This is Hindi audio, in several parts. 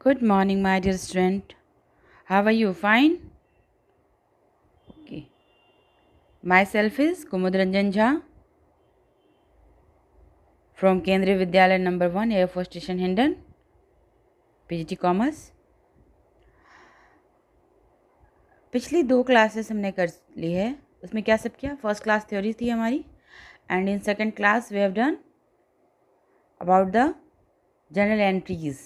Good morning, my dear student. How are you? Fine? Okay. Myself is Kumud Ranjan Jha from Kendriya Vidyalaya number 1, Air Force Station, Hindon, PGT Commerce. पिछली 2 क्लासेस हमने कर ली है. उसमें क्या सब किया? फर्स्ट क्लास थ्योरी थी हमारी, and in second class we have done about the general entries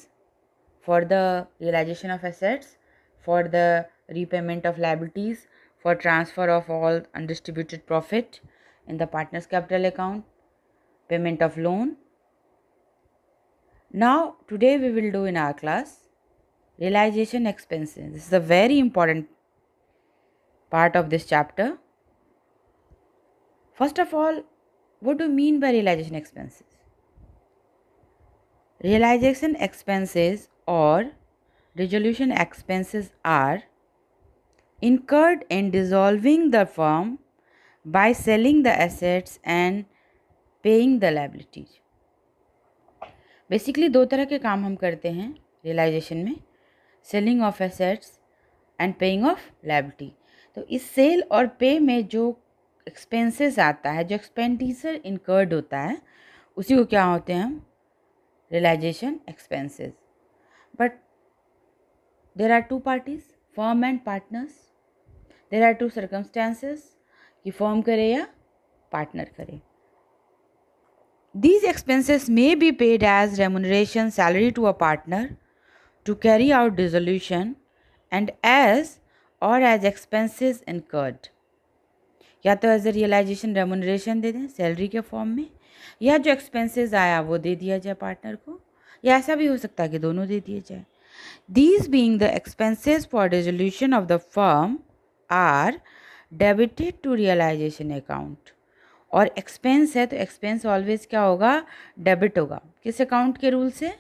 for the realization of assets, for the repayment of liabilities, for transfer of all undistributed profit in the partner's capital account, payment of loan. Now, today we will do in our class realization expenses. This is a very important part of this chapter. First of all, what do you mean by realization expenses? Realization expenses or resolution expenses are incurred in dissolving the firm by selling the assets and paying the liabilities. Basically 2 तरह के काम हम करते हैं रियलाइजेशन में, selling of assets and paying off liability. तो इस सेल और पे में जो एक्सपेंसेस आता है, जो एक्सपेंडिचर इनकर्ड होता है, उसी को क्या होते हैं हम realization expenses. But there are 2 parties, firm and partners. There are 2 circumstances कि फर्म करे या पार्टनर करे. These expenses may be paid as remuneration salary to a partner to carry out dissolution and as expenses incurred. या तो एज ए रियलाइजेशन रेमुनरेशन दे दें सैलरी के फॉर्म में, या जो एक्सपेंसेस आया वो दे दिया जाए पार्टनर को, या ऐसा भी हो सकता है कि दोनों दे दिए जाए. These being the expenses for dissolution of the firm are debited to realization account. और एक्सपेंस है तो एक्सपेंस ऑलवेज क्या होगा? डेबिट होगा. किस अकाउंट के रूल से?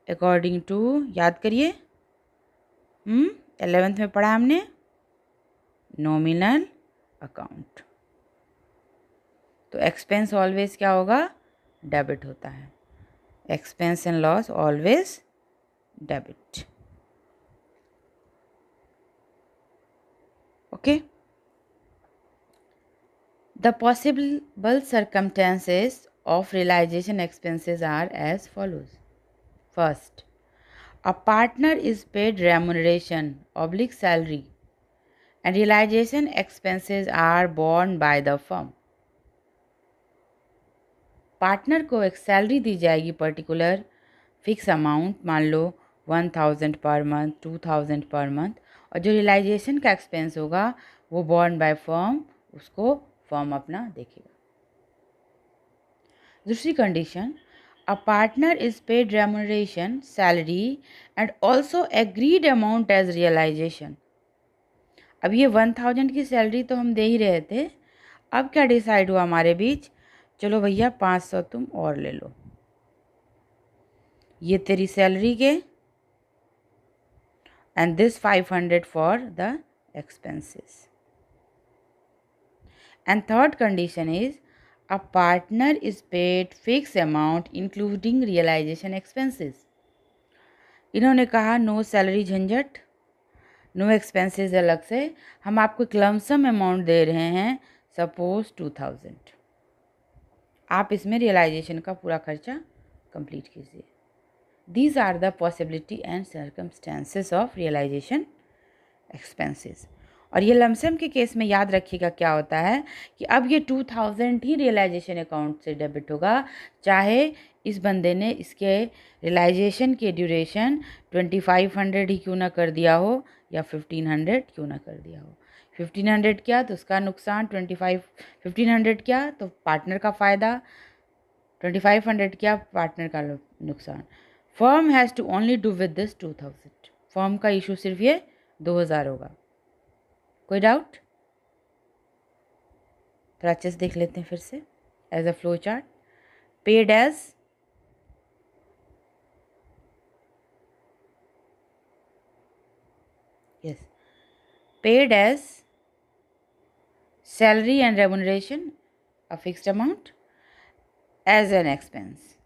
अकॉर्डिंग टू, याद करिए, 11th में पढ़ा हमने, नॉमिनल अकाउंट. तो एक्सपेंस ऑलवेज क्या होगा? डेबिट होता है. Expense and loss always debit. Okay. The possible circumstances of realization expenses are as follows. First, a partner is paid remuneration oblique salary and realization expenses are borne by the firm. Partner को एक सैलरी दी जाएगी पर्टिकुलर फिक्स अमाउंट, मान लो 1000 पर मंथ, 2000 पर मंथ, और जो रियलाइजेशन का एक्सपेंस होगा वो बॉर्न बाय फर्म, उसको फर्म अपना देखेगा. दूसरी condition, a partner is paid remuneration salary and also agreed amount as realization. अब ये 1000 की सैलरी तो हम दे ही रहे थे, अब क्या डिसाइड हुआ हमारे बीच? चलो भैया 500 तुम और ले लो, ये तेरी सैलरी के, and this 500 for the expenses. And third condition is a partner is paid fixed amount including realization expenses. इन्होंने कहा नो सैलरी झंझट, नो एक्सपेंसेस अलग से, हम आपको एक लमसम अमाउंट दे रहे हैं, सपोज 2000. आप इसमें रियलाइजेशन का पूरा खर्चा कंप्लीट कीजिए. These are the possibility and circumstances of realization expenses. और ये लमसम के केस में याद रखिएगा क्या होता है कि अब ये 2000 ही रियलाइजेशन अकाउंट से डेबिट होगा, चाहे इस बंदे ने इसके रियलाइजेशन के ड्यूरेशन 2500 ही क्यों ना कर दिया हो, या 1500 क्यों ना कर दिया हो. 1500 क्या तो उसका नुकसान, 1500 क्या तो पार्टनर का फ़ायदा, 2500 क्या पार्टनर का नुकसान. Firm has to only do with this 2000. Firm का इशू सिर्फ ये 2000 होगा. कोई डाउट? थोड़ा अच्छे से देख लेते हैं फिर से. As a flow chart, paid as paid as salary and remuneration, a fixed amount, as an expense.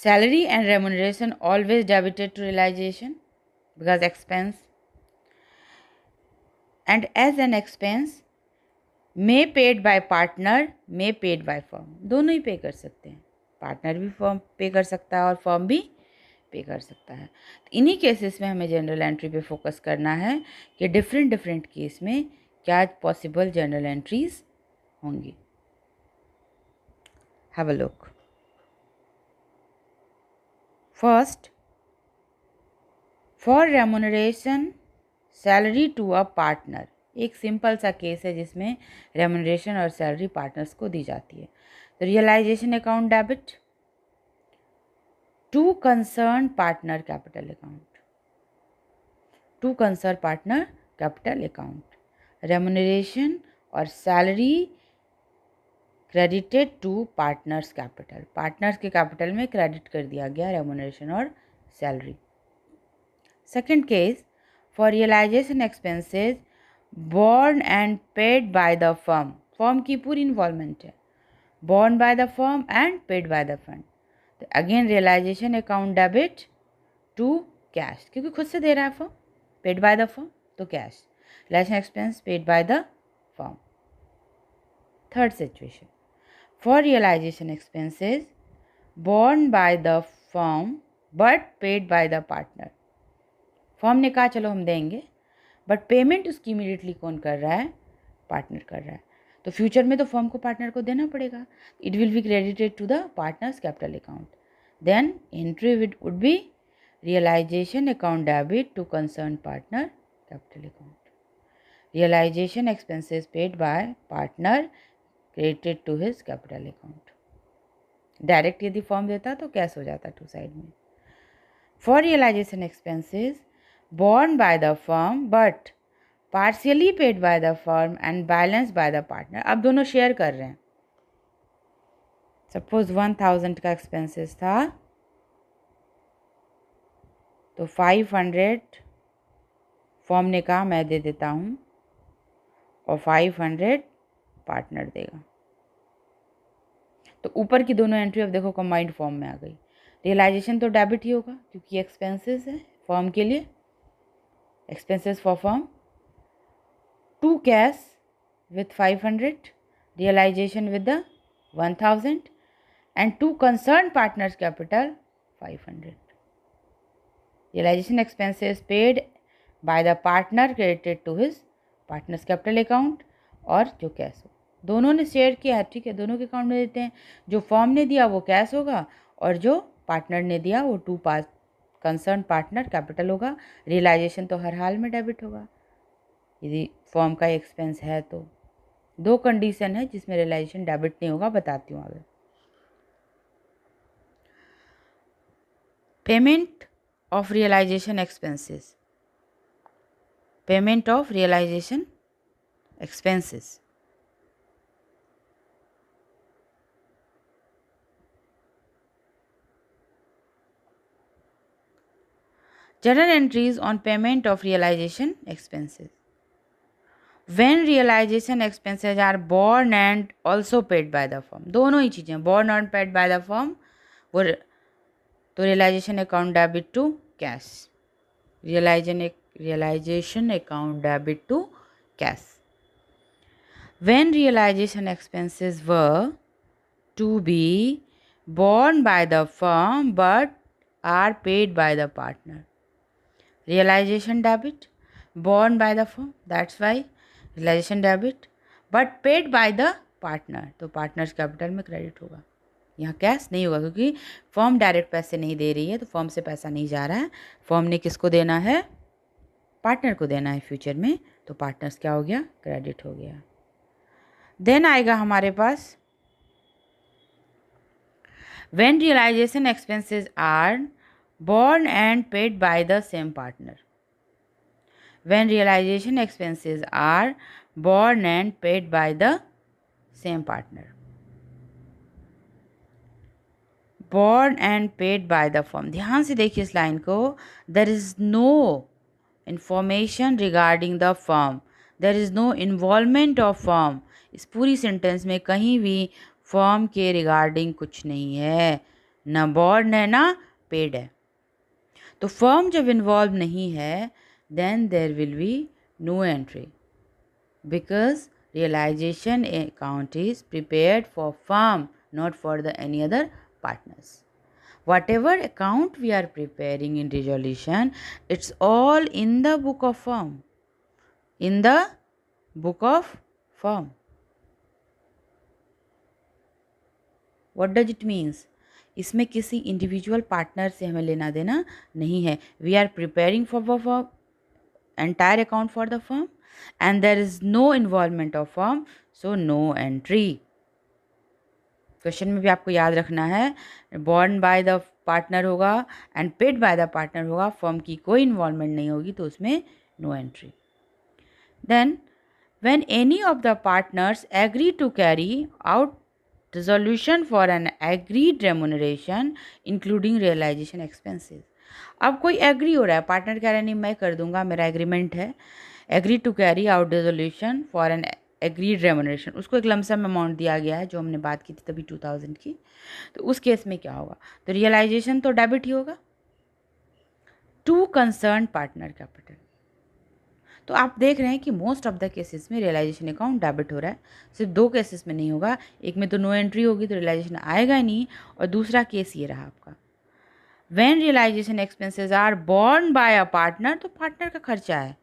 Salary and remuneration always debited to realization because expense, and as an expense may paid by partner, may paid by firm, दोनों ही पे कर सकते हैं, पार्टनर भी फर्म पे कर सकता है और फर्म भी पे कर सकता है। तो इन्हीं केसेस में हमें जनरल एंट्री पे फोकस करना है कि डिफरेंट डिफरेंट केस में क्या पॉसिबल जनरल एंट्रीज होंगी। Have a look. First, for remuneration salary to a partner, एक सिंपल सा केस है जिसमें रेमुनरेशन और सैलरी पार्टनर्स को दी जाती है। तो realisation account debit to concern partner capital account, to concern partner capital account, remuneration और salary credited to partners capital, partners के कैपिटल में क्रेडिट कर दिया गया रेमुनरेशन और salary. Second case, for realisation expenses borne and paid by the firm, firm की पूरी इन्वॉल्वमेंट है, borne by the firm and paid by the fund, तो again realisation account debit to cash, क्योंकि खुद से दे रहा है firm, paid by the firm तो cash, realisation expense paid by the firm. Third situation, for realisation expenses borne by the firm but paid by the partner, firm ने कहा चलो हम देंगे, बट पेमेंट उसकी इमीडिएटली कौन कर रहा है, पार्टनर कर रहा है, तो फ्यूचर में तो फर्म को पार्टनर को देना पड़ेगा, it will be credited to the partner's capital account, then entry would be realization account debit to concern partner capital account, realization expenses paid by partner credited to his capital account. Direct यदि फर्म देता तो कैश हो जाता टू साइड में। For realisation expenses borne by the firm but partially paid by the firm and balanced by the partner, अब दोनों शेयर कर रहे हैं। सपोज 1000 का एक्सपेंसेस था तो 500 फर्म ने कहा मैं दे देता हूँ और 500 पार्टनर देगा, तो ऊपर की दोनों एंट्री अब देखो कंबाइंड फॉर्म में आ गई। रियलाइजेशन तो डेबिट ही होगा क्योंकि एक्सपेंसेस है फर्म के लिए, expenses for firm, to cash with 500, realization with the 1000 and to concerned partners capital 500, realization expenses paid by the partner credited to his partners capital account, और जो कैश हो दोनों ने शेयर किया है, ठीक है, दोनों के अकाउंट में देते हैं, जो फर्म ने दिया वो कैश होगा और जो पार्टनर ने दिया वो टू कंसर्न पार्टनर कैपिटल होगा। रियलाइजेशन तो हर हाल में डेबिट होगा यदि फर्म का एक्सपेंस है तो। दो कंडीशन है जिसमें रियलाइजेशन डेबिट नहीं होगा, बताती हूँ आगे। Payment of realization expenses, payment of realization expenses, journal entries on payment of realization expenses, when realization expenses are borne and also paid by the firm, दोनों ही चीज़ें borne and paid by the firm, वो तो realisation account debit to cash, realization account debit to cash. when realization expenses were to be borne by the firm but are paid by the partner, realization debit borne by the firm, that's why realization debit, but paid by the partner, तो पार्टनर्स कैपिटल में क्रेडिट होगा, यहाँ कैश नहीं होगा क्योंकि फर्म डायरेक्ट पैसे नहीं दे रही है, तो फर्म से पैसा नहीं जा रहा है, फर्म ने किसको देना है, पार्टनर को देना है फ्यूचर में, तो पार्टनर्स क्या हो गया, क्रेडिट हो गया। देन आएगा हमारे पास when realization expenses are borne and paid by the same partner, when realization expenses are borne and paid by the same partner, borne and paid by the firm, ध्यान से देखिए इस लाइन को, there is no information regarding the firm, there is no involvement of firm, इस पूरी सेंटेंस में कहीं भी फर्म के रिगार्डिंग कुछ नहीं है, ना बॉर्न है ना पेड है। तो फर्म जब इन्वॉल्व नहीं है then there will be no entry, because realization account is prepared for firm, not for the any other partners. Whatever account we are preparing in resolution, it's all in the book of firm. In the book of firm. What does it means? इसमें किसी इंडिविजुअल पार्टनर से हमें लेना देना नहीं है. We are preparing for entire account for the firm and there is no involvement of firm, so no entry. Question में भी आपको याद रखना है, बॉर्न बाय द पार्टनर होगा and paid by the partner होगा, फर्म की कोई इन्वॉल्वमेंट नहीं होगी तो उसमें no entry. Then when any of the partners agree to carry out resolution for an agreed remuneration including realization expenses. अब कोई एग्री हो रहा है, पार्टनर कह रहा है नहीं मैं कर दूंगा, मेरा एग्रीमेंट है, agree to carry out resolution for an agreed remuneration, उसको एक लमसम अमाउंट दिया गया है जो हमने बात की थी तभी 2000 की. तो उस केस में क्या होगा, तो रियलाइजेशन तो डेबिट ही होगा टू कंसर्न पार्टनर कैपिटल. तो आप देख रहे हैं कि मोस्ट ऑफ द केसेस में रियलाइजेशन अकाउंट डेबिट हो रहा है, सिर्फ 2 केसेस में नहीं होगा. एक में तो नो एंट्री होगी तो रियलाइजेशन आएगा ही नहीं, और दूसरा केस ये रहा आपका when realization expenses are borne by a partner, तो पार्टनर का खर्चा है,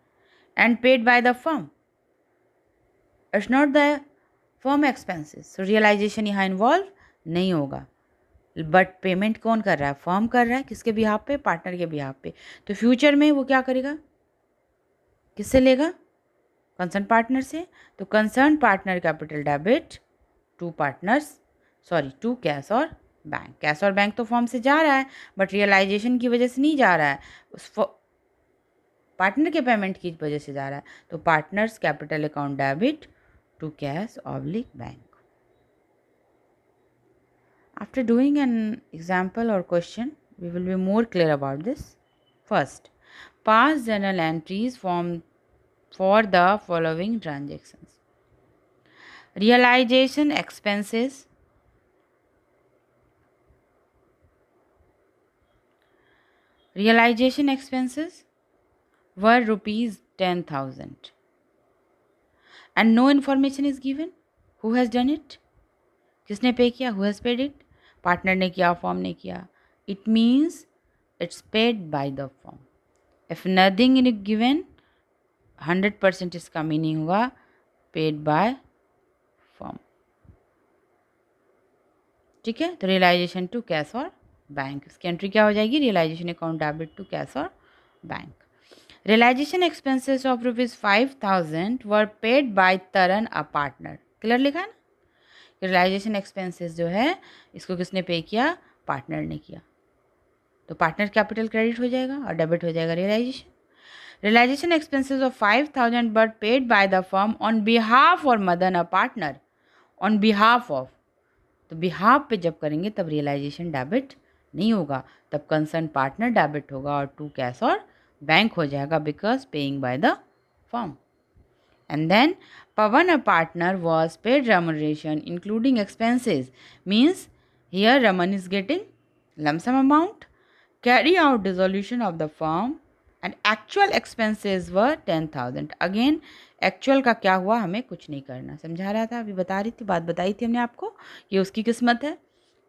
and paid by the firm, it's not the firm expenses, so realization यहाँ इन्वॉल्व नहीं होगा. बट पेमेंट कौन कर रहा है, फर्म कर रहा है, किसके बिहाफ पे, पार्टनर के बिहाफ पे. तो फ्यूचर में वो क्या करेगा, किससे लेगा, कंसर्न पार्टनर से. तो concern partner capital debit to partners, sorry to cash और बैंक. कैश और बैंक तो फर्म से जा रहा है बट रियलाइजेशन की वजह से नहीं जा रहा है, उस पार्टनर के पेमेंट की वजह से जा रहा है. तो partners capital account debit to cash oblique bank. After doing an example or question, we will be more clear about this. First, past journal entries for the following transactions. Realization expenses, were rupees 10,000 and no information is given. Who has done it? किसने पे किया? Who has paid it? Partner ने किया, फॉर्म ने किया. It means it's paid by the form. If nothing in given, 100% इसका मीनिंग होगा पेड बाय फॉर्म. ठीक है, तो रियलाइजेशन टू कैश और बैंक, इसकी एंट्री क्या हो जाएगी, realisation account debit to cash और bank. Realisation expenses of ₹5,000 were paid by Taran a partner. Clear लिखा है ना. रियलाइजेशन एक्सपेंसेस जो है इसको किसने पे किया, पार्टनर ने किया. तो पार्टनर कैपिटल क्रेडिट हो जाएगा और डेबिट हो जाएगा realisation. Realisation expenses of 5,000 but paid by the firm on behalf और Madan a partner. On behalf of, तो बिहाफ पे जब करेंगे तब रियलाइजेशन डेबिट नहीं होगा, तब कंसर्न पार्टनर डेबिट होगा और टू कैश और बैंक हो जाएगा because paying bye the firm. And then Pavan, a partner, was paid remuneration including expenses. Means here Raman is getting lump sum amount, carry out dissolution of the firm and actual expenses were 10,000. Again actual का क्या हुआ हमें कुछ नहीं करना, समझा रहा था, अभी बता रही थी, बात बताई थी हमने आपको, ये उसकी किस्मत है.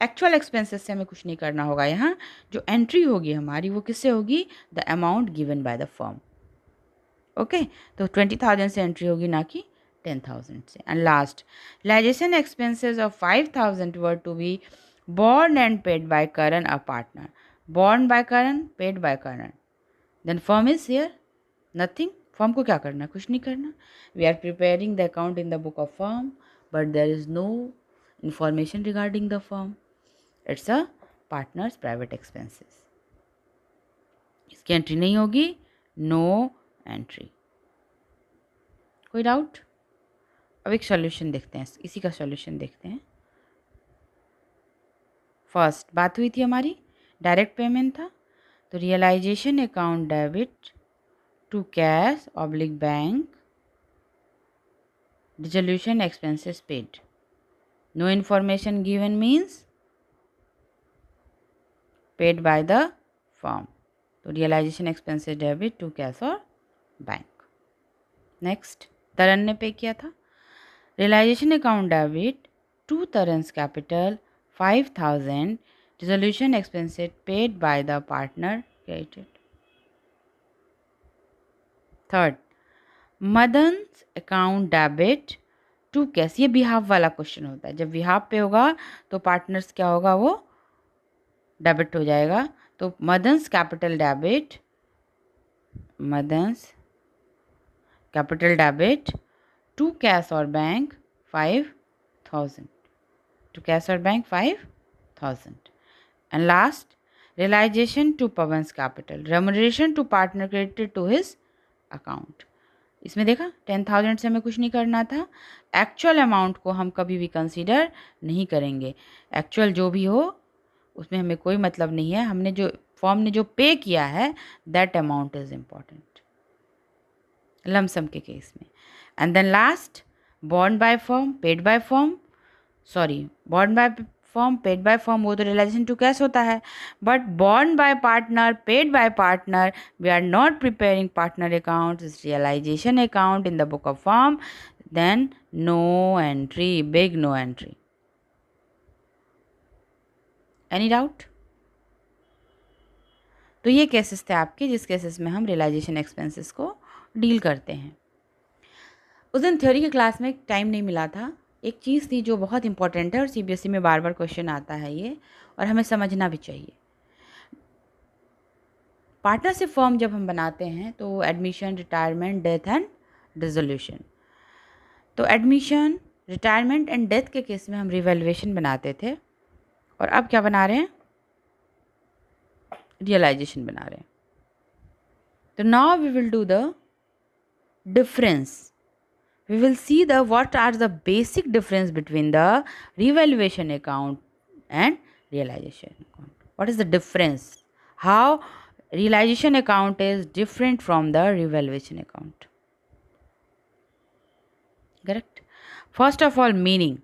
एक्चुअल एक्सपेंसेस से हमें कुछ नहीं करना होगा. यहाँ जो एंट्री होगी हमारी वो किससे होगी, the amount given by the firm. Okay, तो 20,000 से एंट्री होगी ना कि 10,000 से. And last, realization expenses of 5,000 were to be borne and paid by Karan a partner. Borne by Karan, paid by Karan. Then firm is here, nothing. Firm को क्या करना, कुछ नहीं करना. We are preparing the account in the book of firm, but there is no information regarding the firm. It's a partner's private expenses. इसकी एंट्री नहीं होगी, नो एंट्री. कोई डाउट? अब एक सॉल्यूशन देखते हैं, इसी का सॉल्यूशन देखते हैं. फर्स्ट बात हुई थी हमारी, डायरेक्ट पेमेंट था, तो realisation account debit to cash oblique bank, dissolution expenses paid. No information given means paid by the firm. तो realisation expenses debit to cash और बैंक। नेक्स्ट, तरन ने पे किया था। Realisation account debit to Taran's capital 5000, resolution expenses paid by the partner credited. Third, Madan's account debit to cash. ये बिहाफ वाला क्वेश्चन होता है। जब बिहाफ पे होगा तो पार्टनर्स क्या होगा, वो डेबिट हो जाएगा। तो Madan's capital debit, Madan's capital debit to cash और बैंक 5000, टू कैश और bank 5000। And last, realisation to Pawan's capital, remuneration to partner credited to his account. इसमें देखा 10,000 से हमें कुछ नहीं करना था। एक्चुअल अमाउंट को हम कभी भी कंसीडर नहीं करेंगे। एक्चुअल जो भी हो उसमें हमें कोई मतलब नहीं है। हमने जो फॉर्म ने जो पे किया है that amount is important lump sum के केस में। And then last, bond by form paid by form, sorry bond by form paid by form वो तो रियलाइजेशन टू कैश होता है, but bond by partner paid by partner we are not preparing partner account, is realization account in the book of form, then no entry, big no entry. Any doubt? तो ये केसेस थे आपके जिस केसेस में हम रियलाइजेशन एक्सपेंसेस को डील करते हैं। उस दिन थ्योरी की क्लास में टाइम नहीं मिला था। एक चीज़ थी जो बहुत इंपॉर्टेंट है और सीबीएसई में बार बार क्वेश्चन आता है ये, और हमें समझना भी चाहिए। पार्टनरशिप फॉर्म जब हम बनाते हैं तो admission, retirement, death and dissolution. तो एडमिशन, रिटायरमेंट एंड डेथ के केस में हम रिवैल्यूएशन बनाते थे, और अब क्या बना रहे हैं, रियलाइजेशन बना रहे हैं। तो now we will do the difference, we will see the what are the basic difference between the revaluation account and realization account. What is the difference? How realization account is different from the revaluation account? Correct. First of all, meaning.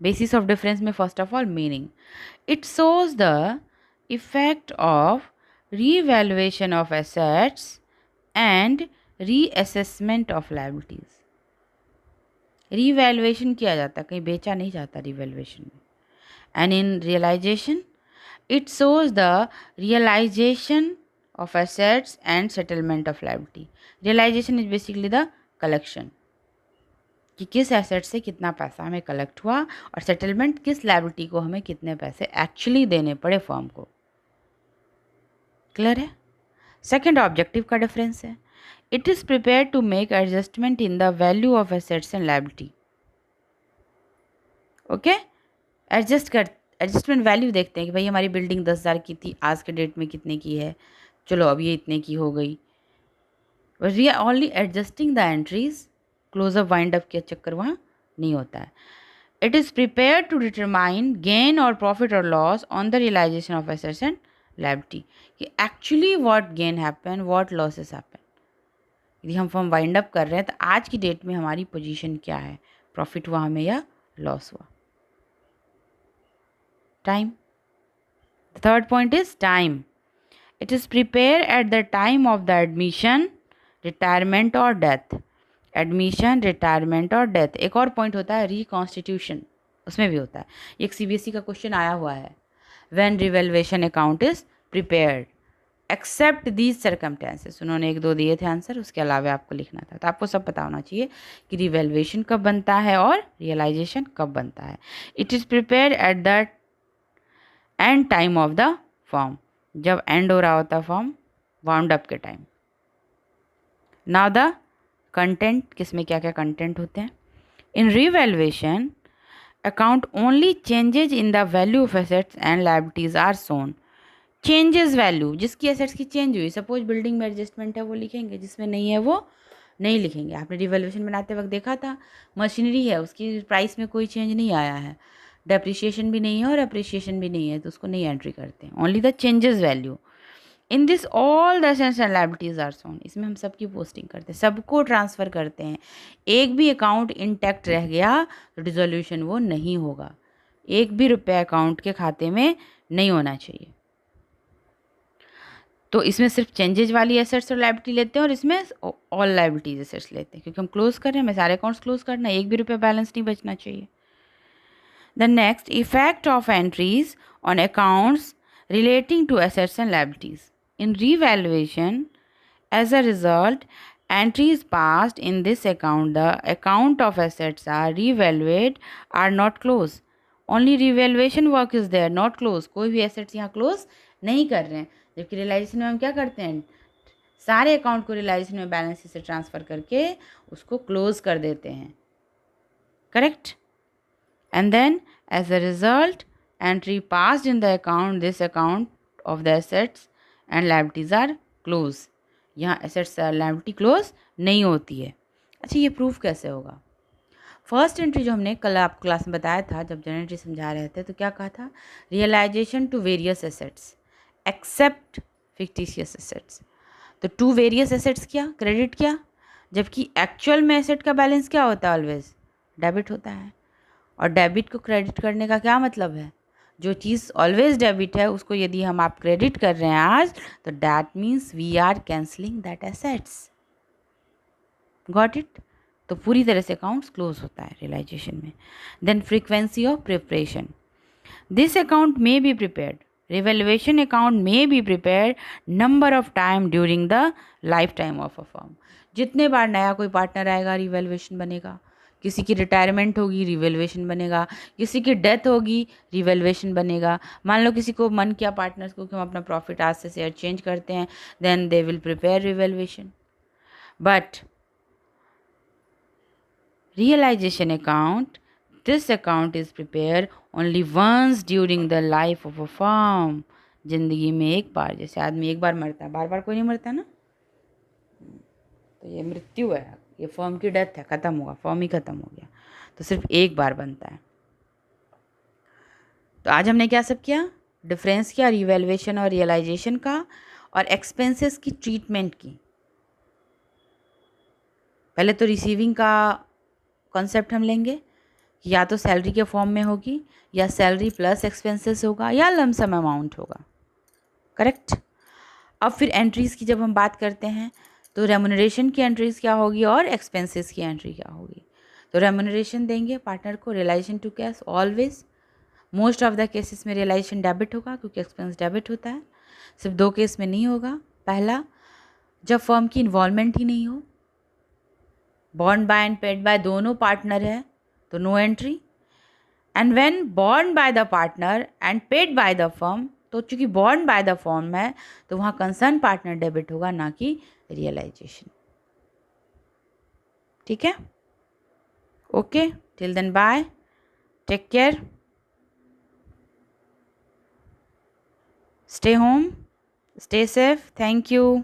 Basis of difference में first of all meaning. It shows the effect of revaluation of assets and reassessment of liabilities. Revaluation किया जाता है, कहीं बेचा नहीं जाता रिवैल्यूएशन में। And in realization it shows the realisation of assets and settlement of liability. Realization is basically the collection, कि किस एसेट से कितना पैसा हमें कलेक्ट हुआ, और सेटलमेंट किस लायबिलिटी को हमें कितने पैसे एक्चुअली देने पड़े फर्म को। क्लियर है? सेकेंड ऑब्जेक्टिव का डिफरेंस है, it is prepared to make adjustment in the value of assets and liability. Okay, adjustment value देखते हैं कि भाई हमारी बिल्डिंग 10,000 की थी, आज के डेट में कितने की है, चलो अब ये इतने की हो गई। But we are only adjusting the entries, close up wind up के चक्कर वहाँ नहीं होता है। It is prepare to determine gain और प्रॉफिट और loss on the realisation of assets and liability, कि actually what gain happen, what losses happen. यदि हम फॉर्म वाइंड अप कर रहे हैं तो आज की डेट में हमारी पोजीशन क्या है, प्रॉफिट हुआ हमें या लॉस हुआ। Time, the third point is time. It is prepare at the time of the admission, retirement और डेथ। एडमिशन, रिटायरमेंट और डेथ। एक और पॉइंट होता है रिकॉन्स्टिट्यूशन, उसमें भी होता है। एक सीबीएसई का क्वेश्चन आया हुआ है, when revaluation account is prepared except these circumstances. उन्होंने एक दो दिए थे आंसर, उसके अलावा आपको लिखना था। तो आपको सब पता होना चाहिए कि रिवैल्यूएशन कब बनता है और रियलाइजेशन कब बनता है। It is prepare at the end time of the form, जब एंड हो रहा होता फॉर्म, वाउंड अप के टाइम। नाउ द कंटेंट, किसमें क्या क्या कंटेंट होते हैं। In revaluation account only changes in the value of assets and liabilities are shown. Changes value, जिसकी एसेट्स की चेंज हुई, सपोज बिल्डिंग में एडजस्टमेंट है वो लिखेंगे, जिसमें नहीं है वो नहीं लिखेंगे। आपने रिवैल्यूएशन बनाते वक्त देखा था, मशीनरी है उसकी प्राइस में कोई चेंज नहीं आया है, डेप्रिसिएशन भी नहीं है और अप्रिसिएशन भी नहीं है, तो उसको नहीं एंट्री करते हैं, only the changes value. In this all the assets and liabilities are shown. इसमें हम सबकी पोस्टिंग करते हैं, सबको ट्रांसफ़र करते हैं। एक भी अकाउंट इंटैक्ट रह गया तो डिसोल्यूशन वो नहीं होगा। एक भी रुपया अकाउंट के खाते में नहीं होना चाहिए। तो इसमें सिर्फ चेंजेज वाली एसेट्स और लायबिलिटी लेते हैं और इसमें ऑल लायबिलिटीज एसेट्स लेते हैं, क्योंकि हम क्लोज कर रहे हैं, हमें सारे अकाउंट्स क्लोज करना है, एक भी रुपया बैलेंस नहीं बचना चाहिए. The next, effect of entries on accounts relating to assets and liabilities. In revaluation, as a result, entries passed in this account, the account of assets are revalued, are not closed. Only revaluation work is there, not close. कोई भी assets यहाँ close नहीं कर रहे हैं. जबकि realization में हम क्या करते हैं, सारे अकाउंट को realization में बैलेंस से ट्रांसफ़र करके उसको क्लोज कर देते हैं. Correct. And then as a result, entry passed in the account, this account of the assets and liabilities are close. यहाँ assets और liability close नहीं होती है. अच्छा, ये प्रूफ कैसे होगा? फर्स्ट एंट्री जो हमने कल आपको क्लास में बताया था, जब जनरल एंट्री समझा रहे थे, तो क्या कहा था? Realization to various assets except fictitious assets. तो टू वेरियस एसेट्स क्या? क्रेडिट क्या? जबकि एक्चुअल में एसेट का बैलेंस क्या होता है? ऑलवेज डेबिट होता है. और डेबिट को क्रेडिट करने का क्या मतलब है? जो चीज़ ऑलवेज डेबिट है उसको यदि हम आप क्रेडिट कर रहे हैं आज, तो that means we are cancelling that assets. Got it? तो पूरी तरह से अकाउंट्स क्लोज होता है रियलाइजेशन में. Then frequency of preparation. This account may be prepared, revaluation account may be prepared number of time during the life time of a firm. जितने बार नया कोई पार्टनर आएगा रिवैल्यूएशन बनेगा. किसी की रिटायरमेंट होगी रिवैल्यूएशन बनेगा. किसी की डेथ होगी रिवैल्यूएशन बनेगा. मान लो किसी को मन किया पार्टनर्स को कि हम अपना प्रॉफिट आज से शेयर चेंज करते हैं, then they will prepare revaluation. But realization account, this account is prepared only once during the life of a firm. जिंदगी में एक बार, जैसे आदमी एक बार मरता है, बार बार कोई नहीं मरता ना. तो ये मृत्यु है, ये फर्म की डेथ है, ख़त्म हुआ, फर्म ही ख़त्म हो गया, तो सिर्फ एक बार बनता है. तो आज हमने क्या सब किया? डिफरेंस किया रिवैल्यूएशन और रियलाइजेशन का, और एक्सपेंसेस की ट्रीटमेंट की. पहले तो रिसीविंग का कॉन्सेप्ट हम लेंगे, या तो सैलरी के फॉर्म में होगी, या सैलरी प्लस एक्सपेंसेस होगा, या लमसम अमाउंट होगा. करेक्ट. अब फिर एंट्रीज़ की जब हम बात करते हैं, तो रेमुनरेशन की एंट्रीज़ क्या होगी और एक्सपेंसेस की एंट्री क्या होगी. तो रेमुनरेशन देंगे पार्टनर को, realization to cash always. Most of the cases में रियलाइजेशन डेबिट होगा क्योंकि एक्सपेंस डेबिट होता है. सिर्फ दो केस में नहीं होगा. पहला, जब फर्म की इन्वॉल्वमेंट ही नहीं हो, bond by and paid by दोनों पार्टनर है, तो no entry. And when bond by the partner and paid by the firm, तो चूंकि बॉन्ड बाय द फर्म है तो वहाँ कंसर्न पार्टनर डेबिट होगा, ना कि रियलाइजेशन. ठीक है? Okay, till then bye, take care, stay home, stay safe, thank you.